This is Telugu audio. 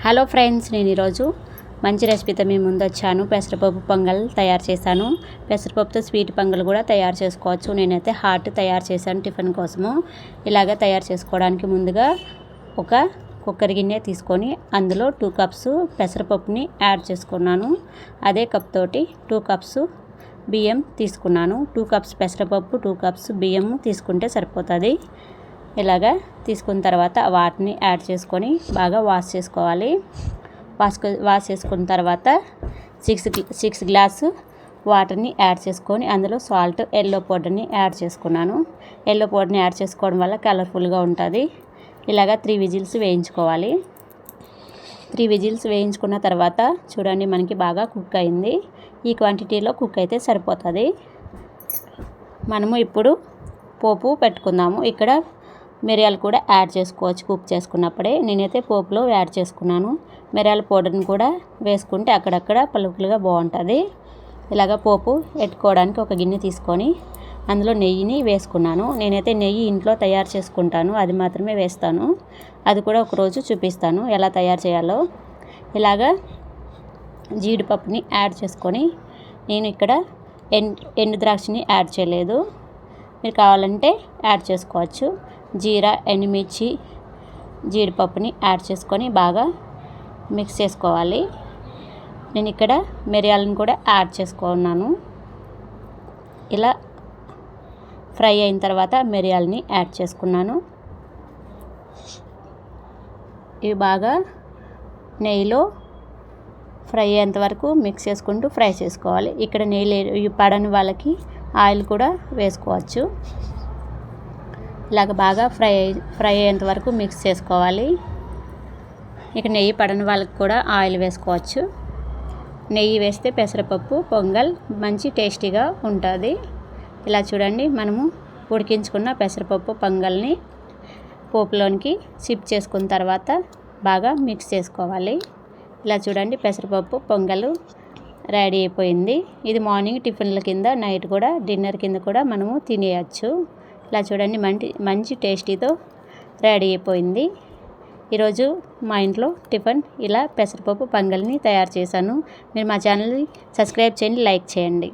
హలో ఫ్రెండ్స్, నేను ఈరోజు మంచి రెసిపీతో మీ ముందు వచ్చాను. పెసరపప్పు పొంగల్ తయారు చేశాను. పెసరపప్పుతో స్వీట్ పొంగల్ కూడా తయారు చేసుకోవచ్చు. నేనైతే హాట్ తయారు చేశాను టిఫిన్ కోసము. ఇలాగ తయారు చేసుకోవడానికి ముందుగా ఒక కుక్కర్ గిన్నె తీసుకొని అందులో 2 కప్స్ పెసరపప్పుని యాడ్ చేసుకున్నాను. అదే కప్ తోటి 2 కప్స్ బియ్యం తీసుకున్నాను. 2 కప్స్ పెసరపప్పు 2 కప్స్ బియ్యం తీసుకుంటే సరిపోతుంది. ఇలాగా తీసుకున్న తర్వాత వాటిని యాడ్ చేసుకొని బాగా వాష్ చేసుకోవాలి. వాష్ చేసుకున్న తర్వాత 6 గ్లాసు వాటర్ని యాడ్ చేసుకొని అందులో సాల్ట్, ఎల్లో పౌడర్ని యాడ్ చేసుకున్నాను. ఎల్లో పౌడర్ని యాడ్ చేసుకోవడం వల్ల కలర్ఫుల్గా ఉంటుంది. ఇలాగా 3 విజిల్స్ వేయించుకోవాలి. 3 విజిల్స్ వేయించుకున్న తర్వాత చూడండి, మనకి బాగా కుక్ అయింది. ఈ క్వాంటిటీలో కుక్ అయితే సరిపోతుంది. మనము ఇప్పుడు పోపు పెట్టుకుందాము. ఇక్కడ మిరియాలు కూడా యాడ్ చేసుకోవచ్చు కుక్ చేసుకున్నప్పుడే. నేనైతే పోపులో యాడ్ చేసుకున్నాను. మిరియాల పౌడర్ని కూడా వేసుకుంటే అక్కడక్కడ పలుకులుగా బాగుంటుంది. ఇలాగ పోపు పెట్టుకోవడానికి ఒక గిన్నె తీసుకొని అందులో నెయ్యిని వేసుకున్నాను. నేనైతే నెయ్యి ఇంట్లో తయారు చేసుకుంటాను, అది మాత్రమే వేస్తాను. అది కూడా ఒకరోజు చూపిస్తాను ఎలా తయారు చేయాలో. ఇలాగా జీడిపప్పుని యాడ్ చేసుకొని, నేను ఇక్కడ ఎండు ద్రాక్షని యాడ్ చేయలేదు, మీరు కావాలంటే యాడ్ చేసుకోవచ్చు. జీరా, ఎండుమిర్చి, జీడిపప్పుని యాడ్ చేసుకొని బాగా మిక్స్ చేసుకోవాలి. నేను ఇక్కడ మిరియాలను కూడా యాడ్ చేసుకున్నాను. ఇలా ఫ్రై అయిన తర్వాత మిరియాలని యాడ్ చేసుకున్నాను. ఇవి బాగా నెయ్యిలో ఫ్రై అయ్యేంత వరకు మిక్స్ చేసుకుంటూ ఫ్రై చేసుకోవాలి. ఇక్కడ నెయ్యి పడని వాళ్ళకి ఆయిల్ కూడా వేసుకోవచ్చు. ఇలాగ బాగా ఫ్రై అయ్యేంత వరకు మిక్స్ చేసుకోవాలి. ఇక నెయ్యి పడని వాళ్ళకి కూడా ఆయిల్ వేసుకోవచ్చు. నెయ్యి వేస్తే పెసరపప్పు పొంగల్ మంచి టేస్టీగా ఉంటుంది. ఇలా చూడండి, మనము ఉడికించుకున్న పెసరపప్పు పొంగల్ని పోపులోనికి షిఫ్ట్ చేసుకున్న తర్వాత బాగా మిక్స్ చేసుకోవాలి. ఇలా చూడండి, పెసరపప్పు పొంగల్ రెడీ అయిపోయింది. ఇది మార్నింగ్ టిఫిన్ల కింద, నైట్ కూడా డిన్నర్ కింద కూడా మనము తినేయచ్చు. ఇలా చూడండి, మంచి టేస్టీతో రెడీ అయిపోయింది. ఈరోజు మా ఇంట్లో టిఫిన్ ఇలా పెసరపప్పు పొంగల్ని తయారు చేశాను. మీరు మా ఛానల్ని సబ్స్క్రైబ్ చేయండి, లైక్ చేయండి.